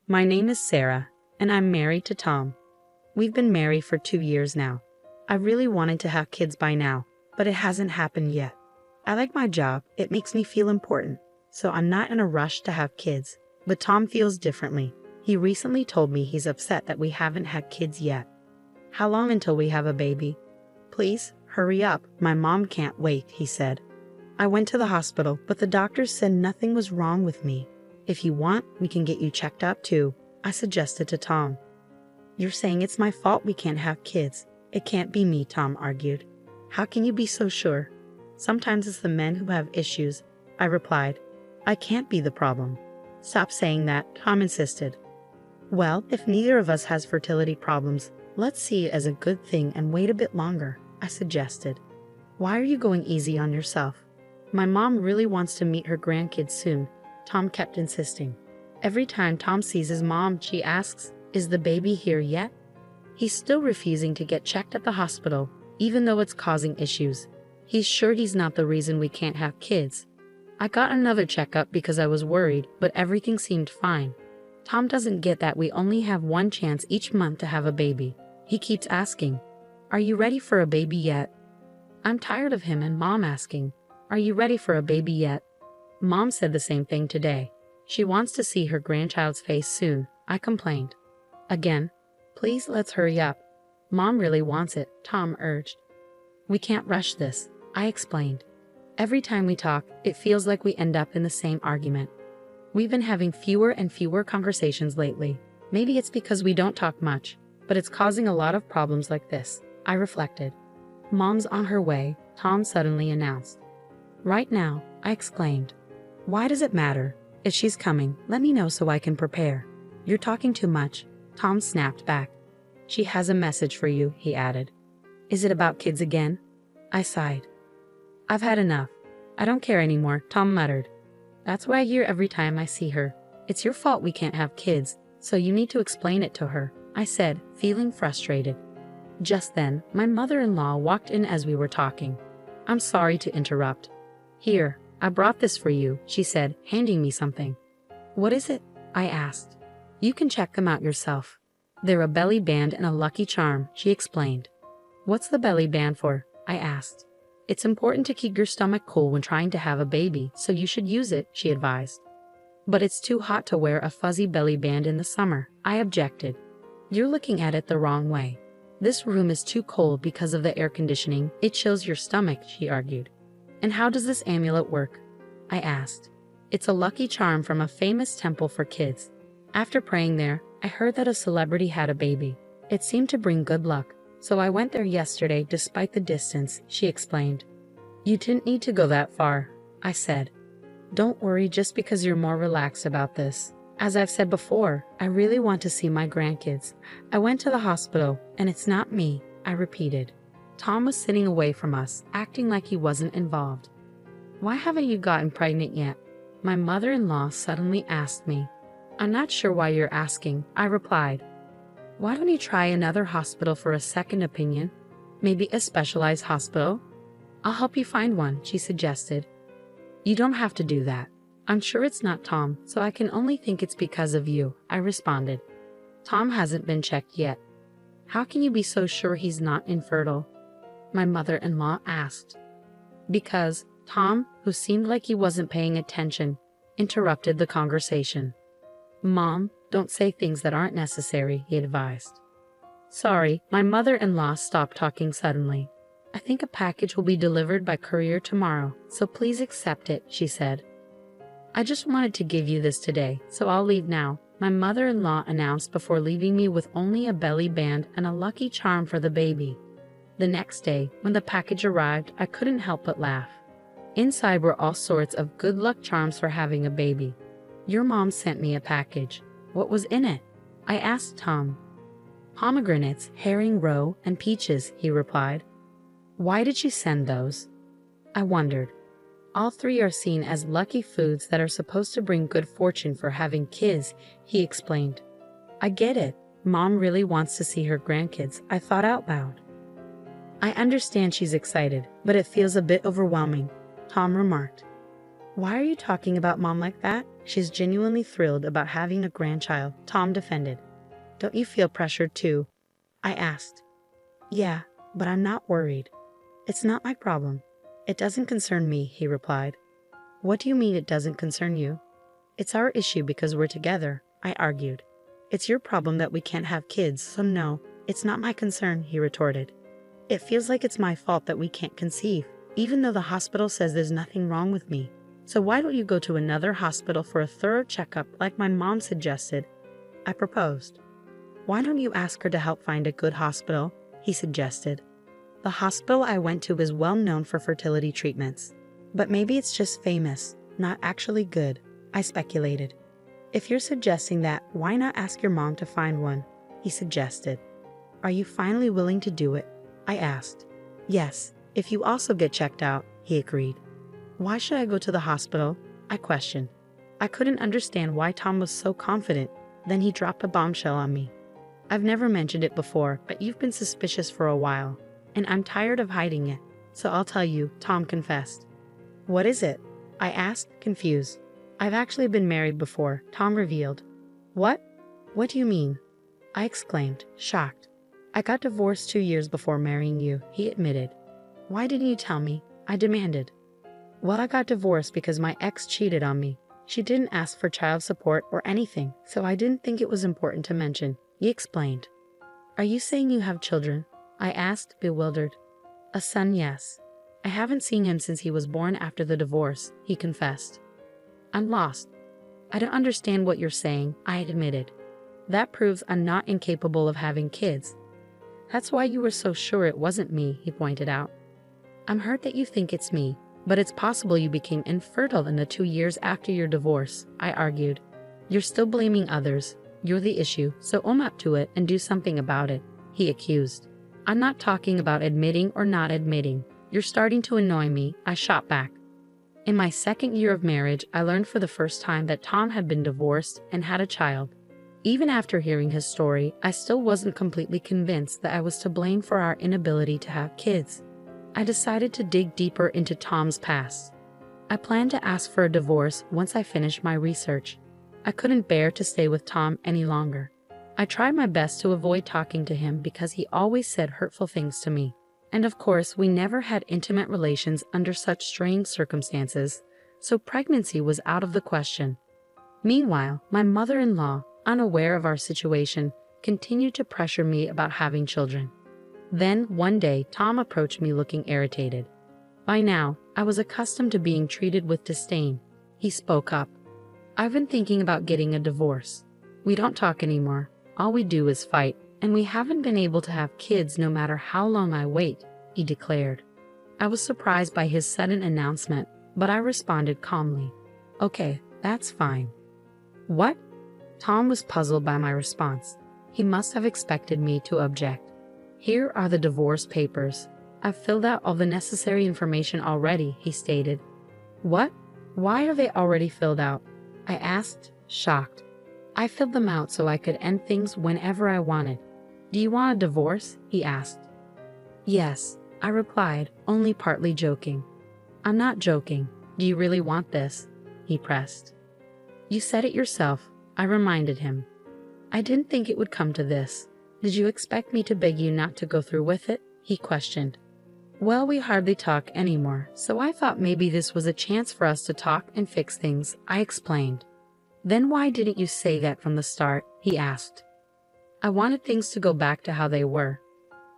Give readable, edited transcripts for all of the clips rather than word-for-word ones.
My name is Sarah, and I'm married to Tom. We've been married for 2 years now. I really wanted to have kids by now, but it hasn't happened yet. I like my job, it makes me feel important, so I'm not in a rush to have kids. But Tom feels differently. He recently told me he's upset that we haven't had kids yet. How long until we have a baby? Please, hurry up, my mom can't wait, he said. I went to the hospital, but the doctors said nothing was wrong with me. If you want, we can get you checked up too, I suggested to Tom. You're saying it's my fault we can't have kids. It can't be me, Tom argued. How can you be so sure? Sometimes it's the men who have issues, I replied. I can't be the problem. Stop saying that, Tom insisted. Well, if neither of us has fertility problems, let's see it as a good thing and wait a bit longer, I suggested. Why are you going easy on yourself? My mom really wants to meet her grandkids soon, Tom kept insisting. Every time Tom sees his mom, she asks, is the baby here yet? He's still refusing to get checked at the hospital, even though it's causing issues. He's sure he's not the reason we can't have kids. I got another checkup because I was worried, but everything seemed fine. Tom doesn't get that we only have one chance each month to have a baby. He keeps asking, are you ready for a baby yet? I'm tired of him and Mom asking, are you ready for a baby yet? Mom said the same thing today. She wants to see her grandchild's face soon, I complained. Again, please let's hurry up. Mom really wants it, Tom urged. We can't rush this, I explained. Every time we talk, it feels like we end up in the same argument. We've been having fewer and fewer conversations lately. Maybe it's because we don't talk much, but it's causing a lot of problems like this, I reflected. Mom's on her way, Tom suddenly announced. Right now, I exclaimed. Why does it matter? If she's coming, let me know so I can prepare. You're talking too much, Tom snapped back. She has a message for you, he added. Is it about kids again? I sighed. I've had enough. I don't care anymore, Tom muttered. That's what I hear every time I see her. It's your fault we can't have kids, so you need to explain it to her, I said, feeling frustrated. Just then, my mother-in-law walked in as we were talking. I'm sorry to interrupt. Here, I brought this for you, she said, handing me something. What is it? I asked. You can check them out yourself. They're a belly band and a lucky charm, she explained. What's the belly band for? I asked. It's important to keep your stomach cool when trying to have a baby, so you should use it, she advised. But it's too hot to wear a fuzzy belly band in the summer, I objected. You're looking at it the wrong way. This room is too cold because of the air conditioning, it chills your stomach, she argued. And how does this amulet work? I asked. It's a lucky charm from a famous temple for kids. After praying there, I heard that a celebrity had a baby. It seemed to bring good luck. So I went there yesterday despite the distance, she explained. You didn't need to go that far, I said. Don't worry just because you're more relaxed about this. As I've said before, I really want to see my grandkids. I went to the hospital, and it's not me, I repeated. Tom was sitting away from us, acting like he wasn't involved. Why haven't you gotten pregnant yet? My mother-in-law suddenly asked me. I'm not sure why you're asking, I replied. Why don't you try another hospital for a second opinion? Maybe a specialized hospital? I'll help you find one, she suggested. You don't have to do that. I'm sure it's not Tom, so I can only think it's because of you, I responded. Tom hasn't been checked yet. How can you be so sure he's not infertile? My mother-in-law asked. Because Tom, who seemed like he wasn't paying attention, interrupted the conversation. Mom, don't say things that aren't necessary, he advised. Sorry, my mother-in-law stopped talking suddenly. I think a package will be delivered by courier tomorrow, so please accept it, she said. I just wanted to give you this today, so I'll leave now, my mother-in-law announced before leaving me with only a belly band and a lucky charm for the baby. The next day, when the package arrived, I couldn't help but laugh. Inside were all sorts of good luck charms for having a baby. Your mom sent me a package. What was in it? I asked Tom. Pomegranates, herring roe, and peaches, he replied. Why did she send those? I wondered. All three are seen as lucky foods that are supposed to bring good fortune for having kids, he explained. I get it. Mom really wants to see her grandkids, I thought out loud. I understand she's excited, but it feels a bit overwhelming, Tom remarked. Why are you talking about Mom like that? She's genuinely thrilled about having a grandchild, Tom defended. Don't you feel pressured too? I asked. Yeah, but I'm not worried. It's not my problem. It doesn't concern me, he replied. What do you mean it doesn't concern you? It's our issue because we're together, I argued. It's your problem that we can't have kids, so no, it's not my concern, he retorted. It feels like it's my fault that we can't conceive, even though the hospital says there's nothing wrong with me. So why don't you go to another hospital for a thorough checkup like my mom suggested? I proposed. Why don't you ask her to help find a good hospital? He suggested. The hospital I went to is well known for fertility treatments. But maybe it's just famous, not actually good, I speculated. If you're suggesting that, why not ask your mom to find one? He suggested. Are you finally willing to do it? I asked. Yes, if you also get checked out, he agreed. Why should I go to the hospital? I questioned. I couldn't understand why Tom was so confident. Then he dropped a bombshell on me. I've never mentioned it before, but you've been suspicious for a while, and I'm tired of hiding it. So I'll tell you, Tom confessed. What is it? I asked, confused. I've actually been married before, Tom revealed. What? What do you mean? I exclaimed, shocked. I got divorced 2 years before marrying you, he admitted. Why didn't you tell me? I demanded. Well, I got divorced because my ex cheated on me. She didn't ask for child support or anything, so I didn't think it was important to mention, he explained. Are you saying you have children? I asked, bewildered. A son, yes. I haven't seen him since he was born after the divorce, he confessed. I'm lost. I don't understand what you're saying, I admitted. That proves I'm not incapable of having kids. That's why you were so sure it wasn't me, he pointed out. I'm hurt that you think it's me, but it's possible you became infertile in the 2 years after your divorce, I argued. You're still blaming others. You're the issue, so own up to it and do something about it, he accused. I'm not talking about admitting or not admitting. You're starting to annoy me, I shot back. In my 2nd year of marriage, I learned for the first time that Tom had been divorced and had a child. Even after hearing his story, I still wasn't completely convinced that I was to blame for our inability to have kids. I decided to dig deeper into Tom's past. I planned to ask for a divorce once I finished my research. I couldn't bear to stay with Tom any longer. I tried my best to avoid talking to him because he always said hurtful things to me. And of course, we never had intimate relations under such strange circumstances, so pregnancy was out of the question. Meanwhile, my mother-in-law, unaware of our situation, continued to pressure me about having children. Then, one day, Tom approached me looking irritated. By now, I was accustomed to being treated with disdain. He spoke up. I've been thinking about getting a divorce. We don't talk anymore. All we do is fight, and we haven't been able to have kids no matter how long I wait, he declared. I was surprised by his sudden announcement, but I responded calmly. Okay, that's fine. What? Tom was puzzled by my response. He must have expected me to object. Here are the divorce papers. I've filled out all the necessary information already, he stated. What? Why are they already filled out? I asked, shocked. I filled them out so I could end things whenever I wanted. Do you want a divorce? He asked. Yes, I replied, only partly joking. I'm not joking. Do you really want this? He pressed. You said it yourself, I reminded him. I didn't think it would come to this. Did you expect me to beg you not to go through with it? He questioned. Well, we hardly talk anymore, so I thought maybe this was a chance for us to talk and fix things, I explained. Then why didn't you say that from the start? He asked. I wanted things to go back to how they were.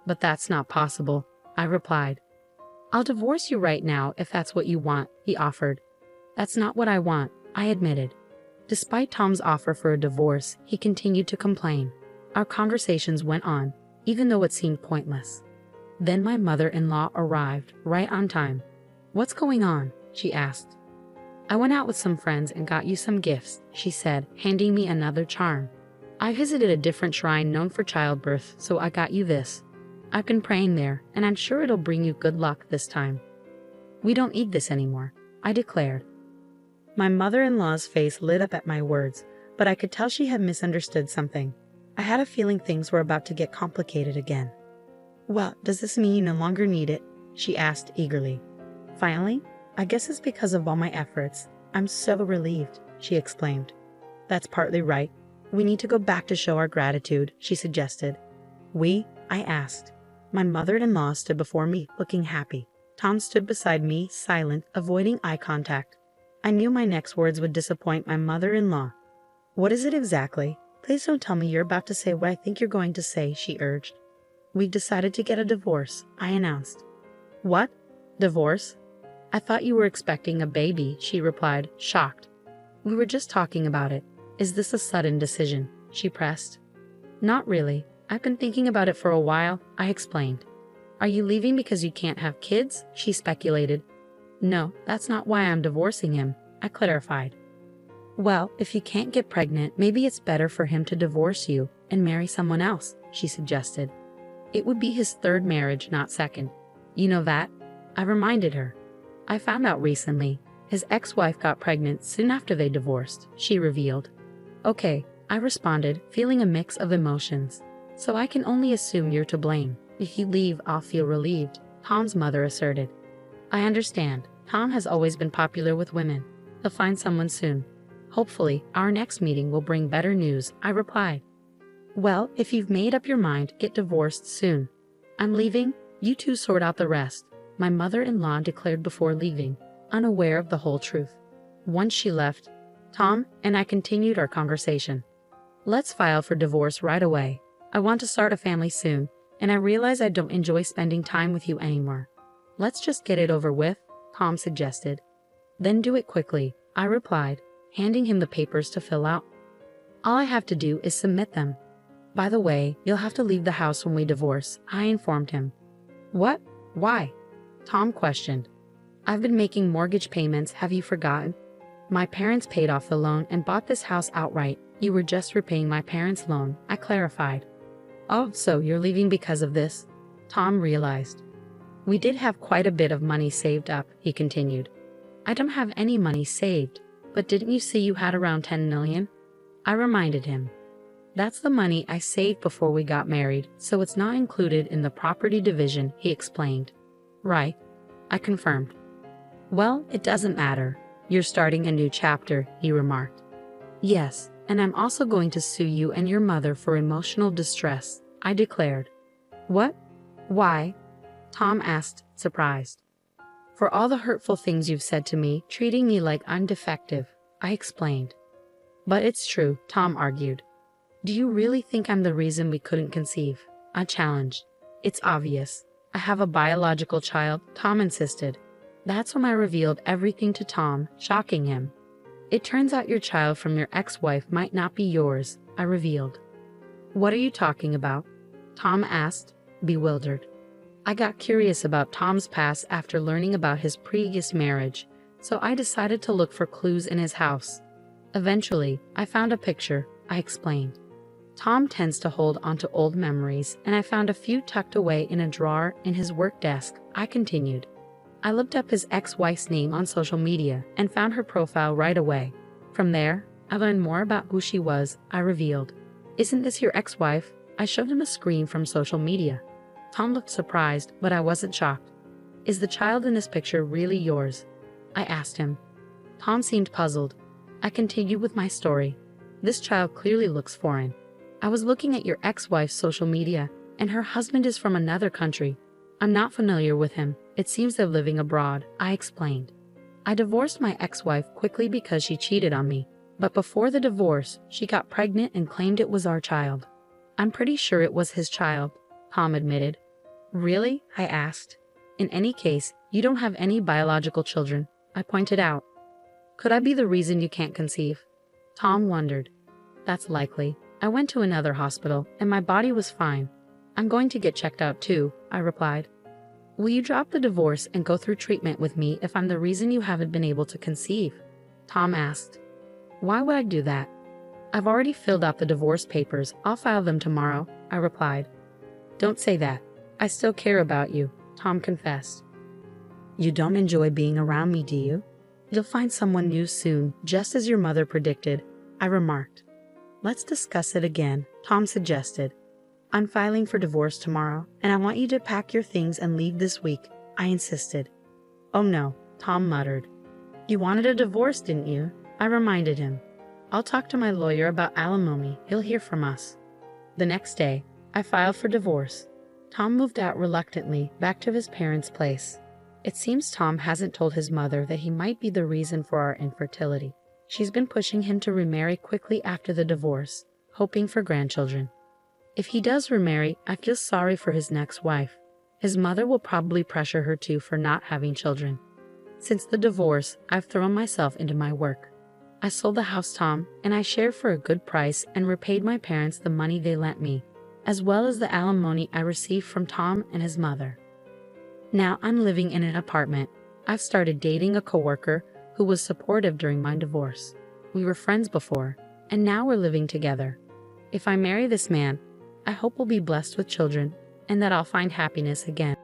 But that's not possible, I replied. I'll divorce you right now if that's what you want, he offered. That's not what I want, I admitted. Despite Tom's offer for a divorce, he continued to complain. Our conversations went on, even though it seemed pointless. Then my mother-in-law arrived, right on time. What's going on? She asked. I went out with some friends and got you some gifts, she said, handing me another charm. I visited a different shrine known for childbirth, so I got you this. I've been praying there, and I'm sure it'll bring you good luck this time. We don't need this anymore, I declared. My mother-in-law's face lit up at my words, but I could tell she had misunderstood something. I had a feeling things were about to get complicated again. Well, does this mean you no longer need it? She asked eagerly. Finally, I guess it's because of all my efforts. I'm so relieved. she exclaimed. That's partly right. We need to go back to show our gratitude, she suggested. We? I asked. My mother-in-law stood before me, looking happy. Tom stood beside me, silent, avoiding eye contact. I knew my next words would disappoint my mother-in-law. What is it exactly? Please don't tell me you're about to say what I think you're going to say, she urged. We've decided to get a divorce, I announced. What? Divorce? I thought you were expecting a baby, she replied, shocked. We were just talking about it. Is this a sudden decision? She pressed. Not really. I've been thinking about it for a while, I explained. Are you leaving because you can't have kids? She speculated. No, that's not why I'm divorcing him, I clarified. Well, if you can't get pregnant, maybe it's better for him to divorce you and marry someone else, she suggested. It would be his third marriage, not second. You know that? I reminded her. I found out recently. His ex-wife got pregnant soon after they divorced, she revealed. Okay, I responded, feeling a mix of emotions. So I can only assume you're to blame. If you leave, I'll feel relieved, Tom's mother asserted. I understand. Tom has always been popular with women. He'll find someone soon. Hopefully, our next meeting will bring better news, I replied. Well, if you've made up your mind, get divorced soon. I'm leaving. You two sort out the rest, my mother-in-law declared before leaving, unaware of the whole truth. Once she left, Tom and I continued our conversation. Let's file for divorce right away. I want to start a family soon, and I realize I don't enjoy spending time with you anymore. Let's just get it over with, Tom suggested. Then do it quickly, I replied, handing him the papers to fill out. All I have to do is submit them. By the way, you'll have to leave the house when we divorce, I informed him. What? Why? Tom questioned. I've been making mortgage payments, have you forgotten? My parents paid off the loan and bought this house outright. You were just repaying my parents' loan, I clarified. Oh, so you're leaving because of this? Tom realized. We did have quite a bit of money saved up, he continued. I don't have any money saved, but didn't you say you had around 10 million? I reminded him. That's the money I saved before we got married, so it's not included in the property division, he explained. Right, I confirmed. Well, it doesn't matter. You're starting a new chapter, he remarked. Yes, and I'm also going to sue you and your mother for emotional distress, I declared. What? Why? Tom asked, surprised. For all the hurtful things you've said to me, treating me like I'm defective, I explained. But it's true, Tom argued. Do you really think I'm the reason we couldn't conceive? I challenged. It's obvious. I have a biological child, Tom insisted. That's when I revealed everything to Tom, shocking him. It turns out your child from your ex-wife might not be yours, I revealed. What are you talking about? Tom asked, bewildered. I got curious about Tom's past after learning about his previous marriage, so I decided to look for clues in his house. Eventually, I found a picture, I explained. Tom tends to hold onto old memories, and I found a few tucked away in a drawer in his work desk, I continued. I looked up his ex-wife's name on social media and found her profile right away. From there, I learned more about who she was, I revealed. Isn't this your ex-wife? I showed him a screen from social media. Tom looked surprised, but I wasn't shocked. Is the child in this picture really yours? I asked him. Tom seemed puzzled. I continued with my story. This child clearly looks foreign. I was looking at your ex-wife's social media, and her husband is from another country. I'm not familiar with him. It seems they're living abroad, I explained. I divorced my ex-wife quickly because she cheated on me, but before the divorce, she got pregnant and claimed it was our child. I'm pretty sure it was his child, Tom admitted. Really? I asked. In any case, you don't have any biological children, I pointed out. Could I be the reason you can't conceive? Tom wondered. That's likely. I went to another hospital, and my body was fine. I'm going to get checked out too, I replied. Will you drop the divorce and go through treatment with me if I'm the reason you haven't been able to conceive? Tom asked. Why would I do that? I've already filled out the divorce papers. I'll file them tomorrow, I replied. Don't say that. I still care about you, Tom confessed. You don't enjoy being around me, do you? You'll find someone new soon, just as your mother predicted, I remarked. Let's discuss it again, Tom suggested. I'm filing for divorce tomorrow, and I want you to pack your things and leave this week, I insisted. Oh no, Tom muttered. You wanted a divorce, didn't you? I reminded him, I'll talk to my lawyer about alimony. He'll hear from us. The next day, I filed for divorce. Tom moved out reluctantly back to his parents' place. It seems Tom hasn't told his mother that he might be the reason for our infertility. She's been pushing him to remarry quickly after the divorce, hoping for grandchildren. If he does remarry, I feel sorry for his next wife. His mother will probably pressure her too for not having children. Since the divorce, I've thrown myself into my work. I sold the house, Tom, and I shared for a good price and repaid my parents the money they lent me, as well as the alimony I received from Tom and his mother. Now I'm living in an apartment. I've started dating a coworker who was supportive during my divorce. We were friends before, and now we're living together. If I marry this man, I hope we'll be blessed with children and that I'll find happiness again.